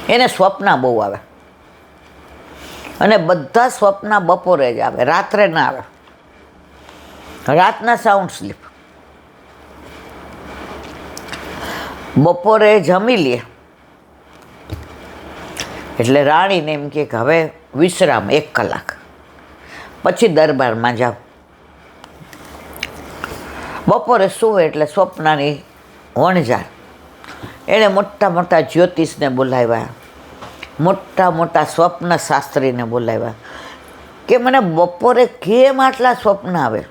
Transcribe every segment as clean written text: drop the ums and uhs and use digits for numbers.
એને સ્વપ્ન બહુ આવે, અને બધા સ્વપ્ન બપોરે જ આવે, રાત્રે ના આવે. રાતના સાઉન્ડ સ્લીપ. બપોરે જમી લે એટલે રાણીને એમ કે હવે વિશ્રામ 1 કલાક, પછી દરબારમાં જાઓ. બપોરે સૂવે એટલે સ્વપ્નની વણઝાર. એણે મોટા મોટા જ્યોતિષને બોલાવ્યા, મોટા મોટા સ્વપ્ન શાસ્ત્રીને બોલાવ્યા કે મને બપોરે કેમ આટલા સ્વપ્ન આવે.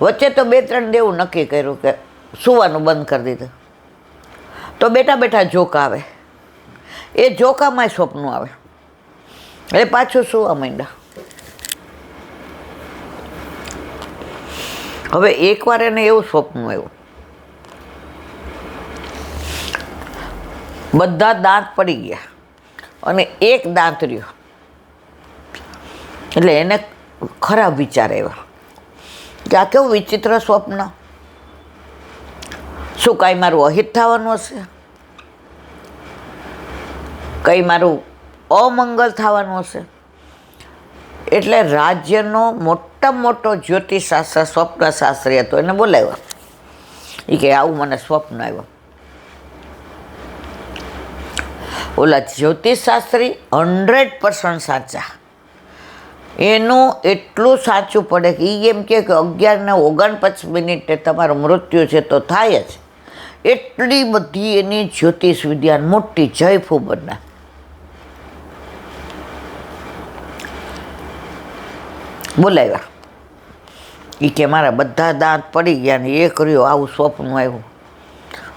વચ્ચે તો 2-3 દેવું નક્કી કર્યું કે સૂવાનું બંધ કરી દીધું, તો બેઠા બેઠા જોકા આવે, એ જોકામાંય સ્વપ્ન આવે એટલે પાછું સૂવા માંડ્યા. હવે એકવાર એને એવું સ્વપ્ન આવ્યું, બધા દાંત પડી ગયા અને એક દાંત રહ્યો. એટલે એને ખરાબ વિચાર આવ્યા કે આ કેવું વિચિત્ર સ્વપ્ન, શું કાંઈ મારું અહિત થવાનું હશે, કંઈ મારું અમંગલ થવાનું હશે. એટલે રાજ્યનો મોટામાં મોટો જ્યોતિષશાસ્ત્ર સ્વપ્નશાસ્ત્રી હતો, એને બોલાવ્યો. એ કે આવું મને સ્વપ્ન આવ્યો. ઓલા જ્યોતિષશાસ્ત્રી 100% સાચા. એનું એટલું સાચું પડે કે એ એમ કે 11:49 તમારું મૃત્યુ છે તો થાય જ. એટલી બધી એની જ્યોતિષ વિદ્યા મોટી જય ફૂબરના. બોલાવ્યા. એ કે મારા બધા દાંત પડી ગયા ને એ કર્યું, આવું સ્વપ્ન આવ્યું,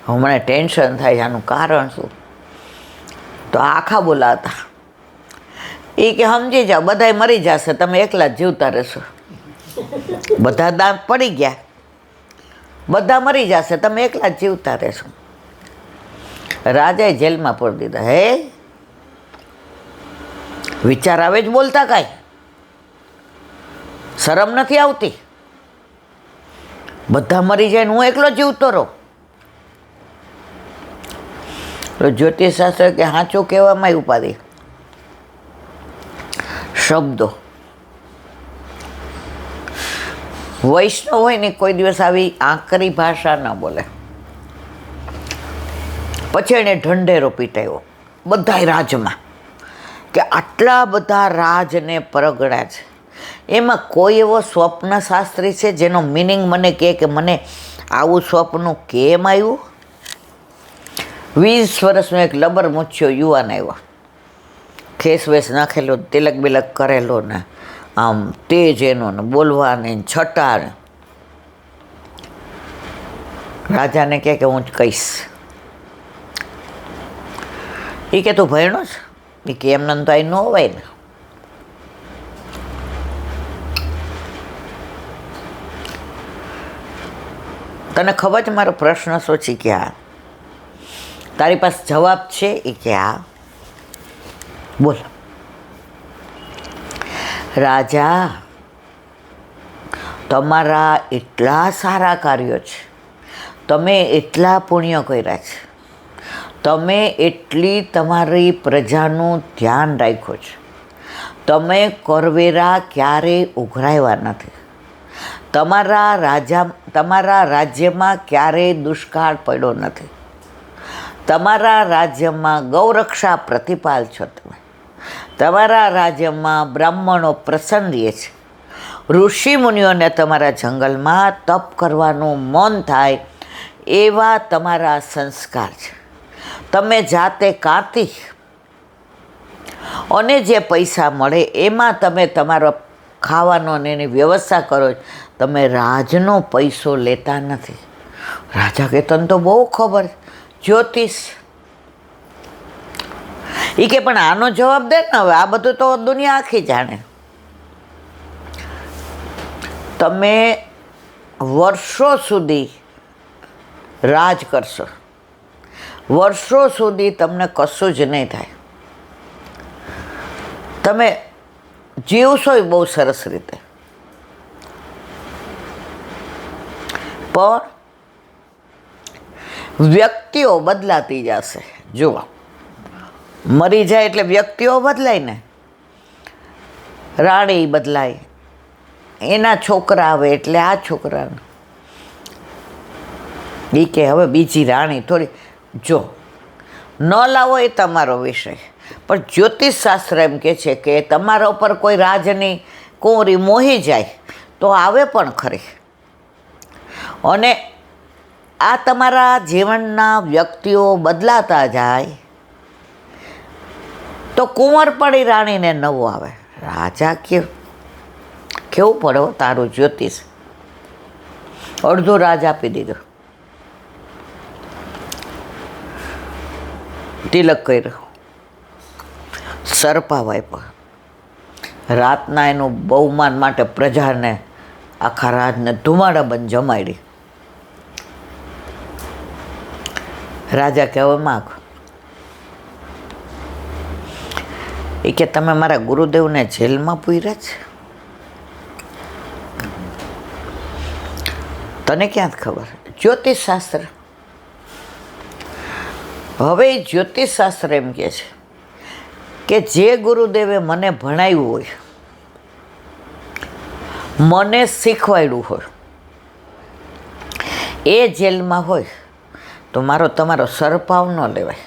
હવે મને ટેન્શન થાય, આનું કારણ શું? તો આખા બોલાવતા. એ કે સમજી જાઓ, બધાય મરી જશે, તમે એકલા જ જીવતા રહેશો. બધા દાંત પડી ગયા, બધા મરી જશે, તમે એકલા જ જીવતા રહેશો. રાજાએ જેલમાં પૂરી દીધા. હે વિચાર આવે જ બોલતા, કાંઈ શરમ નથી આવતી? બધા મરી જાય ને હું એકલો જીવતો રહું? તો જ્યોતિષશાસ્ત્ર કે સાચું કહેવામાં ઉપાધિ. શબ્દો વૈષ્ણવ હોય ને કોઈ દિવસ આવી આકરી ભાષા ન બોલે. પછી એને ઢંઢેરો પીટાયો બધાય રાજમાં કે આટલા બધા રાજને પરગડા છે, એમાં કોઈ એવો સ્વપ્ન શાસ્ત્રી છે જેનો મિનિંગ મને કહે કે મને આવું સ્વપ્ન કેમ આવ્યું? 20 વર્ષનો એક લબર મૂછ્યો યુવાન આવ્યો, ખેસ વેસ નાખેલો, તિલક બિલક કરેલો ને આમ તેજ એનો ને બોલવાને છટા ને. રાજાને કહે કે હું જ કહીશ. એ કે તું ભણ્યો છે? એ કે એમને તો અહીં ન હોવાય ને. તને ખબર છે મારો પ્રશ્ન શું છે? કે હા. તારી પાસે જવાબ છે? એ કે હા. બોલ. રાજા, તમારા એટલા સારા કાર્યો છે, તમે એટલા પુણ્ય કર્યા છે, તમે એટલી તમારી પ્રજાનું ધ્યાન રાખ્યું છે, તમે કરવેરા ક્યારેય ઉઘરાવ્યા નથી, તમારા રાજ્યમાં ક્યારેય દુષ્કાળ પડ્યો નથી, તમારા રાજ્યમાં ગૌરક્ષા પ્રતિપાલ છો, તમારા રાજ્યમાં બ્રાહ્મણો પ્રસન્ન રહે છે, ઋષિ મુનિઓને તમારા જંગલમાં તપ કરવાનું મન થાય એવા તમારા સંસ્કાર છે. તમે જાતે કાંતી અને જે પૈસા મળે એમાં તમે તમારો ખાવાનો અને એની વ્યવસ્થા કરો. તમે રાજનો પૈસો લેતા નથી. રાજા કે તને તો બહુ ખબર, જ્યોતિષ. એ કે પણ આનો જવાબ દે ને, હવે આ બધું તો દુનિયા આખી જાણે. તમે વર્ષો સુધી રાજ કરશો, વર્ષો સુધી તમને કશું જ નહીં થાય, તમે જીવશો બહુ સરસ રીતે, પણ વ્યક્તિઓ બદલાતી જશે. જુઓ, મરી જાય એટલે વ્યક્તિઓ બદલાય ને, રાણી બદલાય, એના છોકરા આવે એટલે આ છોકરાને એ કે હવે બીજી રાણી થોડી. જો ન લાવો એ તમારો વિષય, પણ જ્યોતિષશાસ્ત્ર એમ કહે છે કે તમારા ઉપર કોઈ રાજની કુંવરી મોહી જાય તો આવે પણ ખરી. અને આ તમારા જીવનના વ્યક્તિઓ બદલાતા જાય તો કુંવરપણી રાણીને નવો આવે. રાજા કેવું પડે તારું જ્યોતિષ. અડધો રાજ આપી દીધો, તિલક કર્યો, સરપા વાપ્યા, રાતના એનું બહુમાન માટે પ્રજાને આખા રાજને ધુમાડા બંધ જમાડી. રાજા કે હવે માગ. એ કે તમે મારા ગુરુદેવને જેલમાં પૂર્યા છે, તને ક્યાં ખબર? જ્યોતિષશાસ્ત્ર. હવે એ જ્યોતિષશાસ્ત્ર એમ કહે છે કે જે ગુરુદેવે મને ભણાવ્યું હોય, મને શીખવાડ્યું હોય, એ જેલમાં હોય તો તમારો સરપાવ ન લેવાય.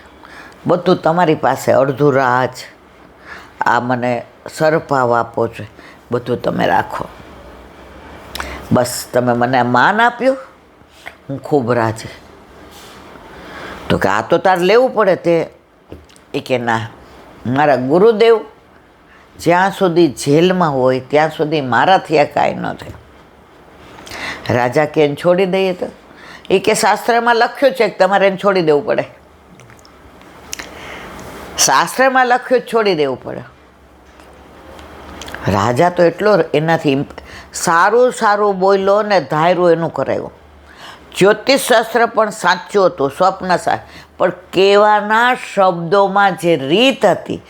બધું તમારી પાસે અડધું રાજ, આ મને સરપાવ આપો છો, બધું તમે રાખો. બસ તમે મને માન આપ્યું, હું ખૂબ રાજી. તો કે આ તો તારે લેવું પડે તે. એ કે ના, મારા ગુરુદેવ જ્યાં સુધી જેલમાં હોય ત્યાં સુધી મારાથી આ કાંઈ ન થાય. રાજા કે એને છોડી દઈએ તો? એ કે શાસ્ત્રમાં લખ્યું છે કે તમારે એને છોડી દેવું પડે. શાસ્ત્રમાં લખ્યું છોડી દેવું પડે. રાજા તો એટલો એનાથી સારું બોલ્યો ને ધાર્યું એનું કરાયું. જ્યોતિષશાસ્ત્ર પણ સાચું હતું, સ્વપ્ન પણ કહેવાના શબ્દોમાં જે રીત હતી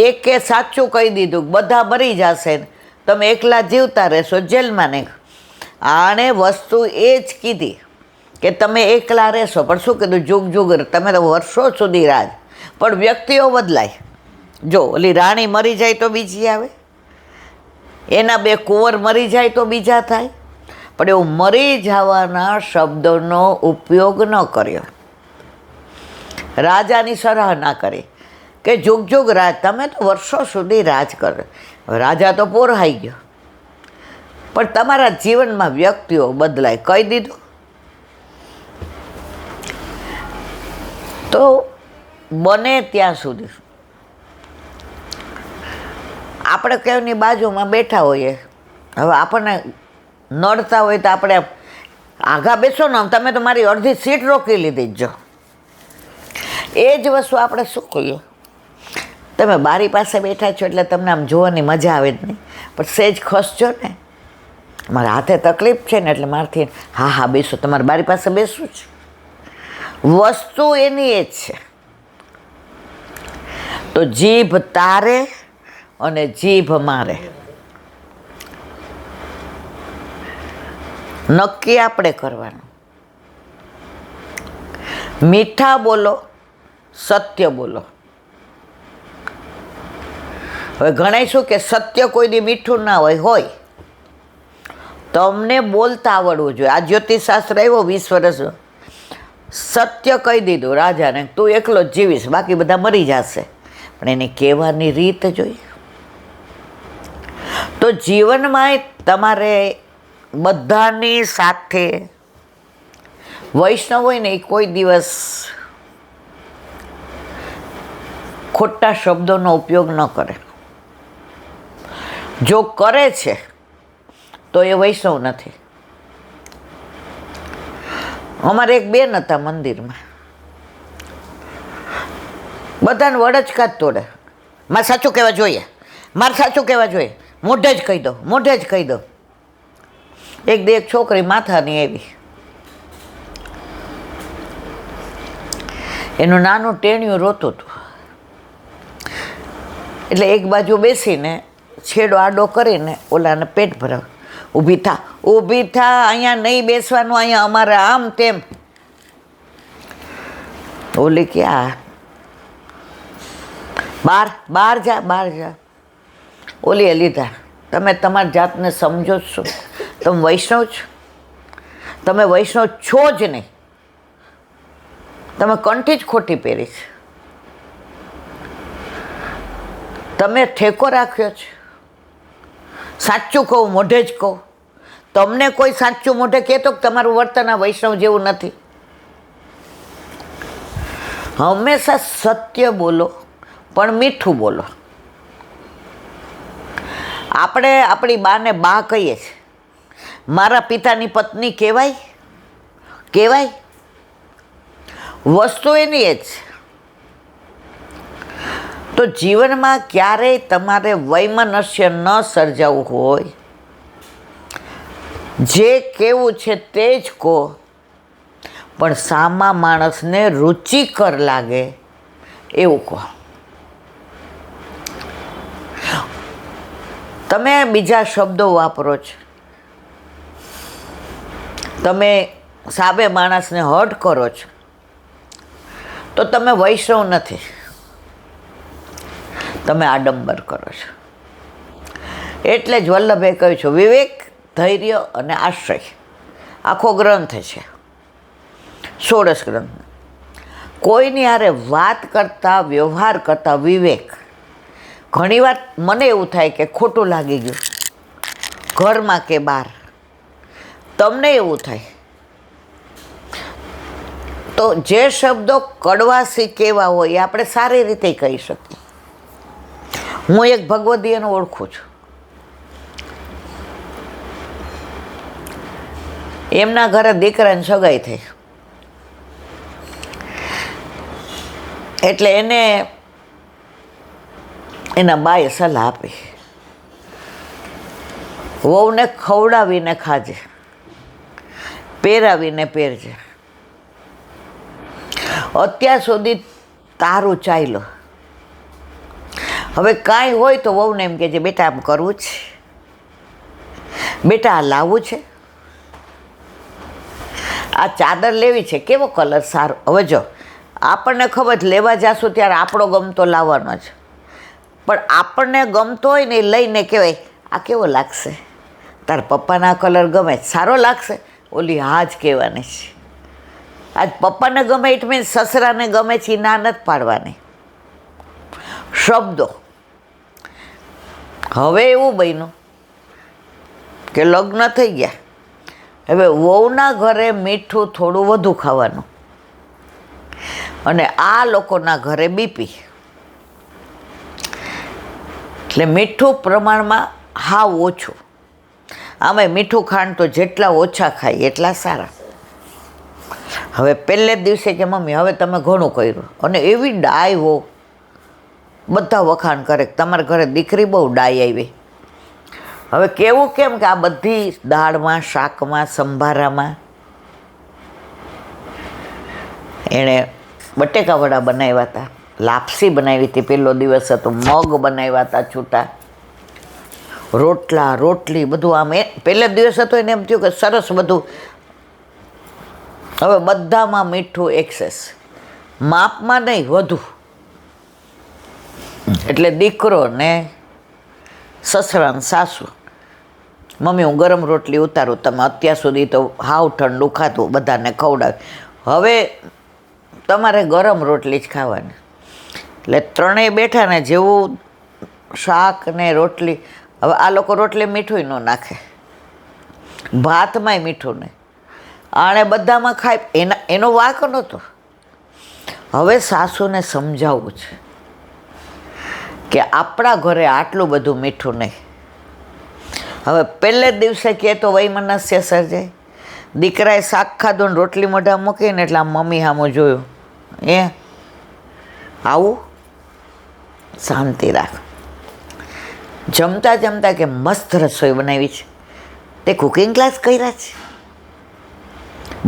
એ કે સાચું કહી દીધું, બધા મરી જશે, તમે એકલા જીવતા રહેશો જેલમાં નહીં. આણે વસ્તુ એ જ કીધી કે તમે એકલા રહેશો, પણ શું કીધું? જુગ તમે તો વર્ષો સુધી રાજ, પણ વ્યક્તિઓ બદલાય. જો ઓલી રાણી મરી જાય તો બીજી આવે, એના બે કુંવર મરી જાય તો બીજા થાય, પણ એવું મરી જવાના શબ્દોનો ઉપયોગ ન કર્યો. રાજાની સરાહના કરી કે જુગ રાજ, તમે તો વર્ષો સુધી રાજ કરો. રાજા તો પોરહાઈ ગયો, પણ તમારા જીવનમાં વ્યક્તિઓ બદલાય, કહી દીધું. તો બને ત્યાં સુધી આપણે કેવની બાજુમાં બેઠા હોઈએ, હવે આપણને નડતા હોય તો આપણે આઘા બેસો ને, તમે તો મારી અડધી સીટ રોકી લીધી જ. જો એ જ વસ્તુ આપણે શું કહીએ, તમે બારી પાસે બેઠા છો એટલે તમને આમ જોવાની મજા આવે જ નહીં, પણ સહેજ ખસજો ને, મારા હાથે તકલીફ છે ને એટલે મારાથી હા બેસો, તમારે બારી પાસે બેસવું છે. વસ્તુ એની એ જ છે. તો જીભ તારે અને જીભ મારે, નક્કી આપણે કરવાનું. મીઠા બોલો, સત્ય બોલો. હવે ઘણા શું કે સત્ય કોઈ દી મીઠું ના હોય. તમને બોલતા આવડવું જોઈએ. આ જ્યોતિષશાસ્ત્ર આવ્યો 20 વર્ષ, સત્ય કહી દીધું રાજાને, તું એકલો જ જીવીશ, બાકી બધા મરી જશે. પણ એની કહેવાની રીત જોઈએ. તો જીવનમાં તમારે બધાની સાથે, વૈષ્ણવ હોય ને એ કોઈ દિવસ ખોટા શબ્દોનો ઉપયોગ ન કરે. જો કરે છે તો એ વૈષ્ણવ નથી. અમારે એક બેન હતા મંદિરમાં, બધાને વડચકા જ તોડે. મારે સાચું કહેવા જોઈએ, મારે સાચું કહેવા જોઈએ, મોઢે જ કહી દો. એક છોકરી માથાની એવી, એનું નાનું ટેણિયું રોતું હતું, એટલે એક બાજુ બેસીને છેડો આડો કરીને ઓલાને પેટ ભરાવ, ઊભી થા, અહીંયા નહીં બેસવાનું, અહીંયા અમારે આમ તેમ. ઓલી કે આ બહાર જા. ઓલીએ લીધા. તમે તમારી જાતને સમજો જ છો? તમે વૈષ્ણવ છો? તમે વૈષ્ણવ છો જ નહીં. તમે કંઠી જ ખોટી પહેરી છે. તમે ઠેકો રાખ્યો છે. સાચું કહું, મોઢે જ કહું. તમને કોઈ સાચું મોઢે કહેતો કે તમારું વર્તન આ વૈષ્ણવ જેવું નથી. હંમેશા સત્ય બોલો, પણ મીઠું બોલો. આપણે આપણી બાને બા કહીએ છીએ. મારા પિતાની પત્ની કહેવાય? વસ્તુ એની એ જ. તો જીવનમાં ક્યારેય તમારે વૈમનસ્ય ન સર્જાવું હોય, જે કેવું છે તે જ કહો, પણ સામા માણસને રુચિકર લાગે એવું કહો. તમે બીજા શબ્દો વાપરો છો, તમે સામે માણસને હર્ટ કરો છો, તો તમે વૈષ્ણવ નથી, તમે આડંબર કરો છો. એટલે જ વલ્લભે કહ્યું છે, વિવેક, ધૈર્ય અને આશ્રય આખો ગ્રંથ છે, 16 ગ્રંથ. કોઈની હારે વાત કરતા, વ્યવહાર કરતા વિવેક. ઘણીવાર મને એવું થાય કે ખોટું લાગી ગયું, ઘરમાં કે બહાર. તમને એવું થાય તો જે શબ્દો કડવાશી કેવા હોય એ આપણે સારી રીતે કહી શકીએ. હું એક ભગવદીયને ઓળખું છું. એમના ઘરે દીકરાની સગાઈ થઈ, એટલે એને એના બાએ સલાહ આપી, વહુને ખવડાવીને ખાજે, પહેરાવીને પહેરજે. અત્યાર સુધી તારું ચાલ્યો, હવે કાંઈ હોય તો વહુને એમ કહેજે, બેટા આમ કરવું છે, બેટા આ લાવવું છે, આ ચાદર લેવી છે, કેવો કલર સારો. હવે જો આપણને ખબર લેવા જાશું ત્યારે આપણો ગમતો લાવવાનો છે, પણ આપણને ગમતો હોય ને એ લઈને કહેવાય, આ કેવો લાગશે, તારા પપ્પાના કલર ગમે, સારો લાગશે. ઓલી હા જ કહેવાની છે. આજ પપ્પાને ગમે ઇટ મીન્સ સસરાને ગમે છે, એ ના નથી પાડવાની. શબ્દો. હવે એવું બન્યું કે લગ્ન થઈ ગયા, હવે વહુના ઘરે મીઠું થોડું વધુ ખાવાનું, અને આ લોકોના ઘરે બીપી. એટલે મીઠું પ્રમાણમાં હાવ ઓછું. આમાં મીઠું ખાંડ તો જેટલા ઓછા ખાય એટલા સારા. હવે પહેલે જ દિવસે કે મમ્મી હવે તમે ઘણું કર્યું, અને એવી ડાય હો, બધા વખાણ કરે કે તમારા ઘરે દીકરી બહુ ડાય આવી. હવે કેવું કેમ કે આ બધી દાળમાં, શાકમાં, સંભારામાં એણે બટેકા વડા બનાવ્યા હતા, લાપસી બનાવી હતી, પહેલો દિવસ હતો, મગ બનાવ્યા હતા છૂટા, રોટલા, રોટલી, બધું. આમ પહેલો દિવસ હતો એને એમ થયું કે સરસ બધું. હવે બધામાં મીઠું એક્સેસ, માપમાં નહીં, વધુ. એટલે દીકરો ને સસરા ને સાસુ, મમ્મી હું ગરમ રોટલી ઉતારું, તમે અત્યાર સુધી તો હાવ ઠંડુ ખાતું, બધાને ખવડાવે, હવે તમારે ગરમ રોટલી જ ખાવાની. એટલે ત્રણેય બેઠા ને જેવું શાક ને રોટલી. હવે આ લોકો રોટલી મીઠું ન નાખે, ભાતમાંય મીઠું નહીં, આણે બધામાં ખાય, એનો વાંક નહોતો. હવે સાસુને સમજાવવું છે કે આપણા ઘરે આટલું બધું મીઠું નહીં. હવે પહેલે જ દિવસે કહે તો વૈમનસ્ય સર્જાય. દીકરાએ શાક ખાધું ને રોટલી મોઢા મૂકીને એટલે આ મમ્મી સામું જોયું, આવું શાંતિ રાખ. જમતા જમતા કે મસ્ત રસોઈ બનાવી છે, તે કુકિંગ ક્લાસ કર્યા છે,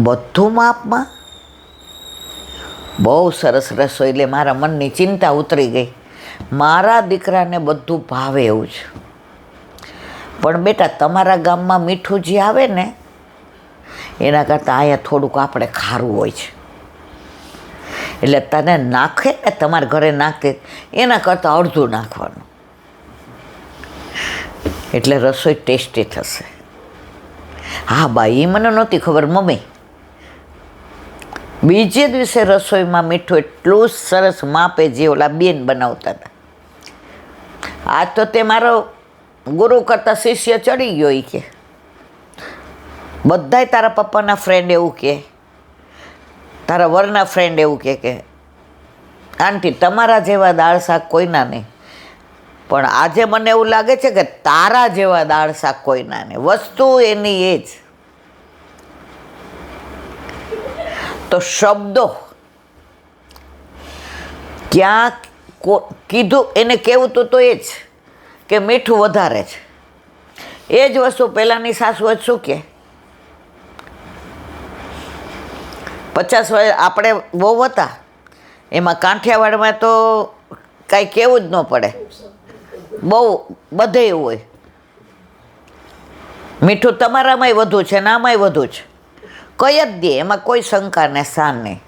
બધું માપમાં, બહુ સરસ રસોઈ. એટલે મારા મનની ચિંતા ઉતરી ગઈ. મારા દીકરાને બધું ભાવે એવું છે, પણ બેટા તમારા ગામમાં મીઠું જે આવે ને એના કરતાં અહીંયા થોડુંક આપણે ખારું હોય છે. એટલે તને નાખે ને તમારા ઘરે નાખે એના કરતાં અડધું નાખવાનું, એટલે રસોઈ ટેસ્ટી થશે. હા બા, એ મને નહોતી ખબર મમ્મી. બીજે દિવસે રસોઈમાં મીઠું એટલું સરસ માપે જે ઓલા બેન બનાવતા હતા. આજ તો તે મારો ગુરુ કરતાં શિષ્ય ચડી ગયો. એ કે બધાય તારા પપ્પાના ફ્રેન્ડ એવું કહે, તારા વરના ફ્રેન્ડ એવું કે આંટી તમારા જેવા દાળ શાક કોઈના નહીં, પણ આજે મને એવું લાગે છે કે તારા જેવા દાળ શાક કોઈના નહીં. વસ્તુ એની એ જ. તો શબ્દો ક્યાં કીધું એને કહેવું તો એ જ કે મીઠું વધારે છે. એ જ વસ્તુ પહેલાંની સાસુ જ શું કહે, 50 વર્ષ આપણે બહુ હતા એમાં કાંઠિયાવાડમાં તો કાંઈ કહેવું જ ન પડે, બહુ બધે એવું હોય. મીઠું તમારામાંય વધુ છે ને આમાંય વધુ છે, કઈ જ દે, એમાં કોઈ શંકા ને શાન નહીં.